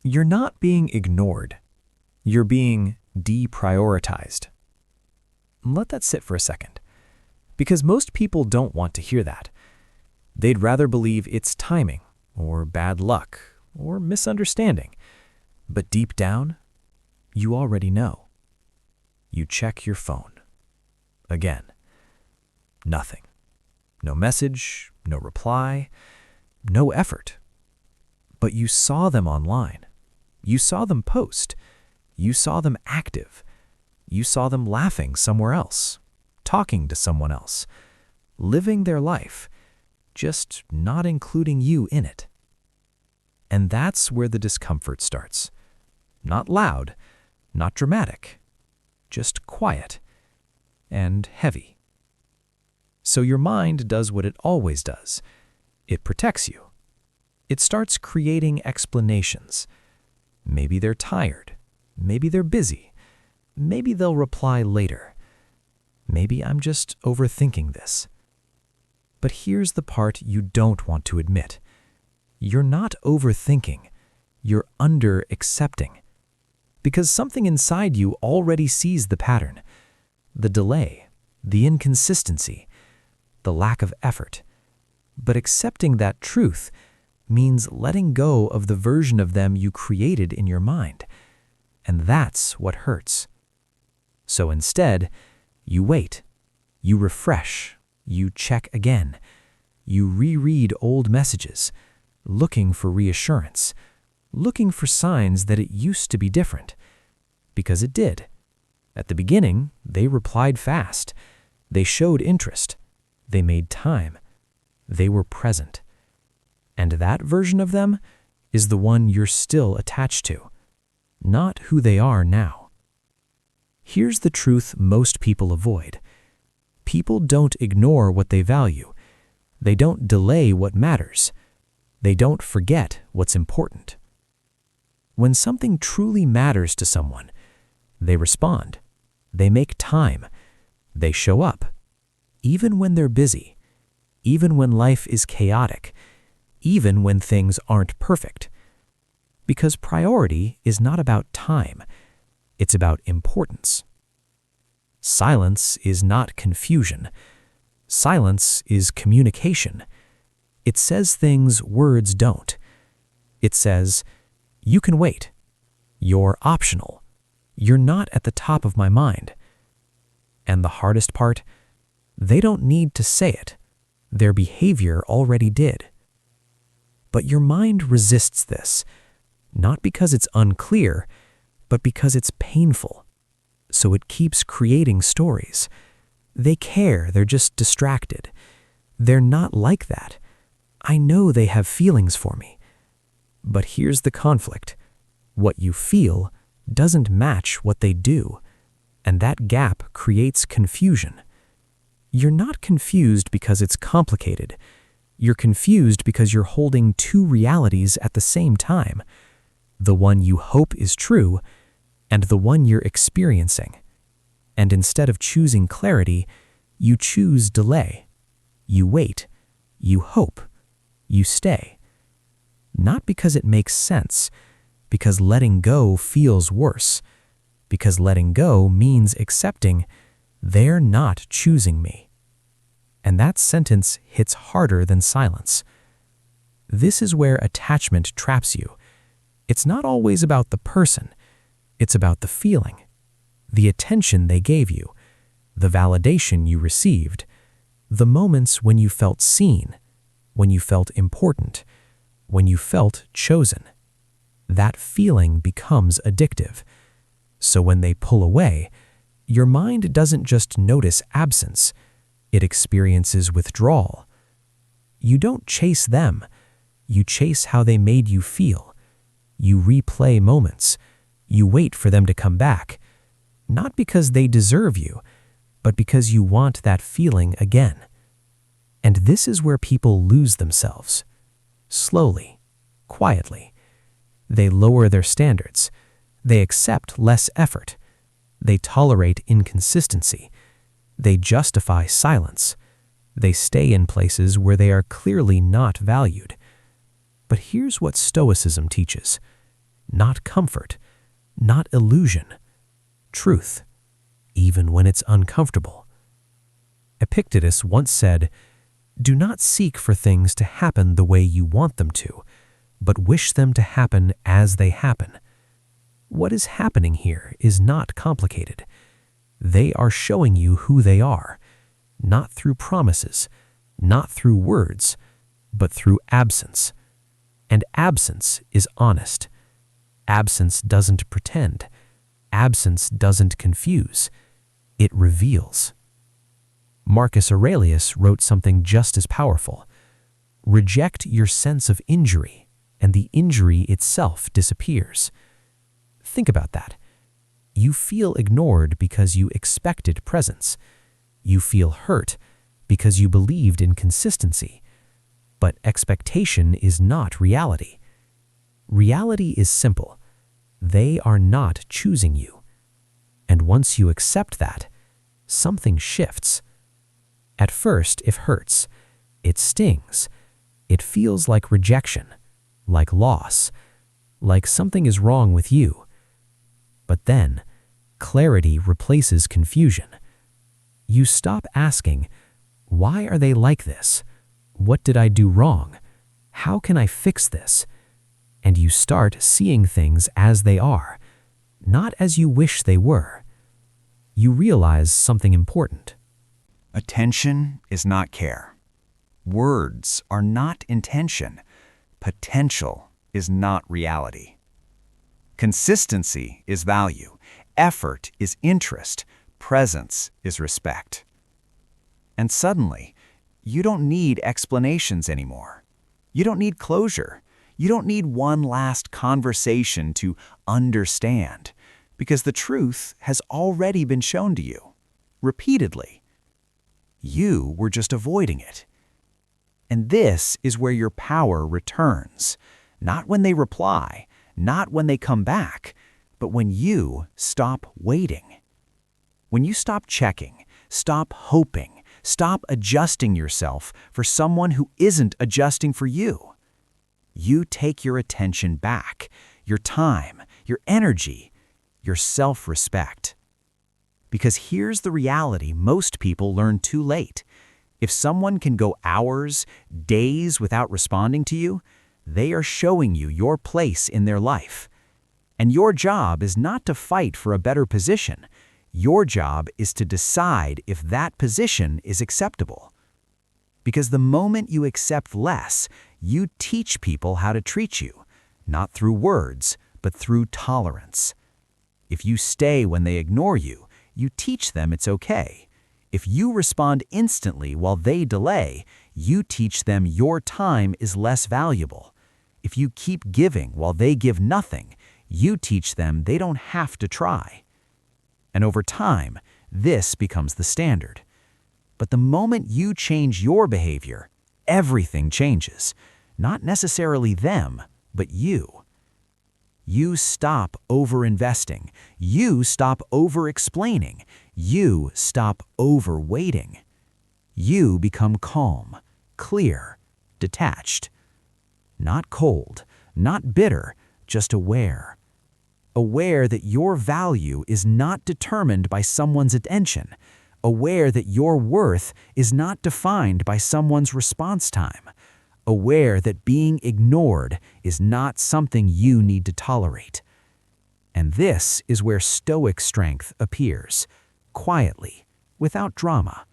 You're not being ignored. You're being deprioritized. Let that sit for a second, because most people don't want to hear that. They'd rather believe it's timing, or bad luck, or misunderstanding. But deep down, you already know. You check your phone. Again. Nothing. No message, no reply, no effort. But you saw them online. You saw them post. You saw them active. You saw them laughing somewhere else, talking to someone else, living their life, just not including you in it. And that's where the discomfort starts. Not loud, not dramatic, just quiet and heavy. So your mind does what it always does. It protects you. It starts creating explanations. Maybe they're tired. Maybe they're busy. Maybe they'll reply later. Maybe I'm just overthinking this. But here's the part you don't want to admit. You're not overthinking. You're under-accepting. Because something inside you already sees the pattern, the delay, the inconsistency, the lack of effort. But accepting that truth means letting go of the version of them you created in your mind. And that's what hurts. So instead, you wait, you refresh, you check again, you reread old messages, looking for reassurance, looking for signs that it used to be different. Because it did. At the beginning, they replied fast. They showed interest. They made time. They were present. And that version of them is the one you're still attached to, not who they are now. Here's the truth most people avoid. People don't ignore what they value. They don't delay what matters. They don't forget what's important. When something truly matters to someone, they respond. They make time. They show up. Even when they're busy. Even when life is chaotic. Even when things aren't perfect. Because priority is not about time. It's about importance. Silence is not confusion. Silence is communication. It says things words don't. It says, you can wait. You're optional. You're not at the top of my mind. And the hardest part, they don't need to say it. Their behavior already did. But your mind resists this, not because it's unclear, but because it's painful. So it keeps creating stories. They care, they're just distracted. They're not like that. I know they have feelings for me. But here's the conflict. What you feel doesn't match what they do, and that gap creates confusion. You're not confused because it's complicated. You're confused because you're holding two realities at the same time, the one you hope is true and the one you're experiencing. And instead of choosing clarity, you choose delay. You wait. You hope. You stay. Not because it makes sense, because letting go feels worse, because letting go means accepting they're not choosing me. And that sentence hits harder than silence. This is where attachment traps you. It's not always about the person. It's about the feeling, the attention they gave you, the validation you received, the moments when you felt seen, when you felt important, when you felt chosen. That feeling becomes addictive. So when they pull away, your mind doesn't just notice absence, it experiences withdrawal. You don't chase them, you chase how they made you feel. You replay moments, you wait for them to come back, not because they deserve you, but because you want that feeling again. And this is where people lose themselves. Slowly, quietly. They lower their standards. They accept less effort. They tolerate inconsistency. They justify silence. They stay in places where they are clearly not valued. But here's what Stoicism teaches. not comfort, not illusion, truth, even when it's uncomfortable. Epictetus once said, "Do not seek for things to happen the way you want them to, but wish them to happen as they happen." What is happening here is not complicated. They are showing you who they are, not through promises, not through words, but through absence. And absence is honest. Absence doesn't pretend. Absence doesn't confuse. It reveals. Marcus Aurelius wrote something just as powerful. Reject your sense of injury, and the injury itself disappears. Think about that. You feel ignored because you expected presence. You feel hurt because you believed in consistency. But expectation is not reality. Reality is simple. They are not choosing you. And once you accept that, something shifts. At first, it hurts. It stings. It feels like rejection, like loss, like something is wrong with you. But then, clarity replaces confusion. You stop asking, "Why are they like this? What did I do wrong? How can I fix this?" And you start seeing things as they are, not as you wish they were. You realize something important. Attention is not care. Words are not intention. Potential is not reality. Consistency is value. Effort is interest. Presence is respect. And suddenly, you don't need explanations anymore. You don't need closure. You don't need one last conversation to understand, because the truth has already been shown to you, repeatedly. You were just avoiding it. And this is where your power returns, not when they reply, not when they come back, but when you stop waiting. When you stop checking, stop hoping, stop adjusting yourself for someone who isn't adjusting for you. You take your attention back, your time, your energy, your self-respect. Because here's the reality most people learn too late. If someone can go hours, days without responding to you, they are showing you your place in their life. And your job is not to fight for a better position. Your job is to decide if that position is acceptable. Because the moment you accept less, you teach people how to treat you, not through words, but through tolerance. If you stay when they ignore you, you teach them it's okay. If you respond instantly while they delay, you teach them your time is less valuable. If you keep giving while they give nothing, you teach them they don't have to try. And over time, this becomes the standard. But the moment you change your behavior, everything changes. Not necessarily them, but you. You stop over-investing. You stop over-explaining. You stop over-waiting. You become calm, clear, detached. Not cold, not bitter, just aware. Aware that your value is not determined by someone's attention. Aware that your worth is not defined by someone's response time. Aware that being ignored is not something you need to tolerate. And this is where Stoic strength appears, quietly, without drama.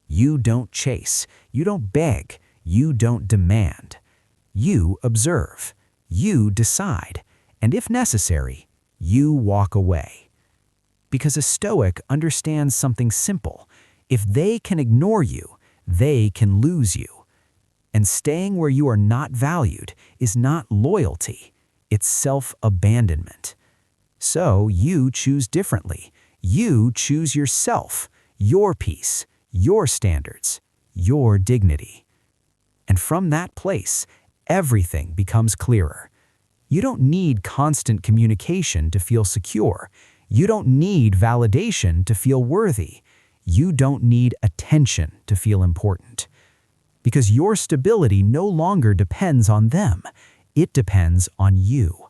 You don't chase, you don't beg, you don't demand. You observe, you decide, and if necessary, you walk away. Because a Stoic understands something simple. If they can ignore you, they can lose you. And staying where you are not valued is not loyalty, it's self-abandonment. So you choose differently. You choose yourself, your peace, your standards, your dignity. And from that place, everything becomes clearer. You don't need constant communication to feel secure. You don't need validation to feel worthy. You don't need attention to feel important. Because your stability no longer depends on them. It depends on you.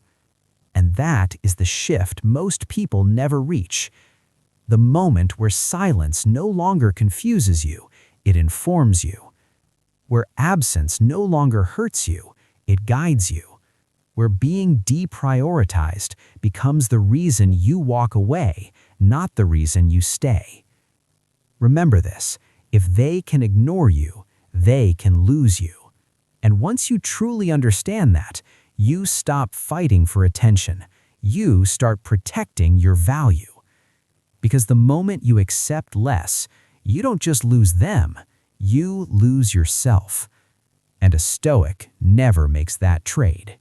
And that is the shift most people never reach. The moment where silence no longer confuses you, it informs you. Where absence no longer hurts you, it guides you. Where being deprioritized becomes the reason you walk away, not the reason you stay. Remember this: if they can ignore you, they can lose you. And once you truly understand that, you stop fighting for attention. You start protecting your value. Because the moment you accept less, you don't just lose them, you lose yourself. And a Stoic never makes that trade.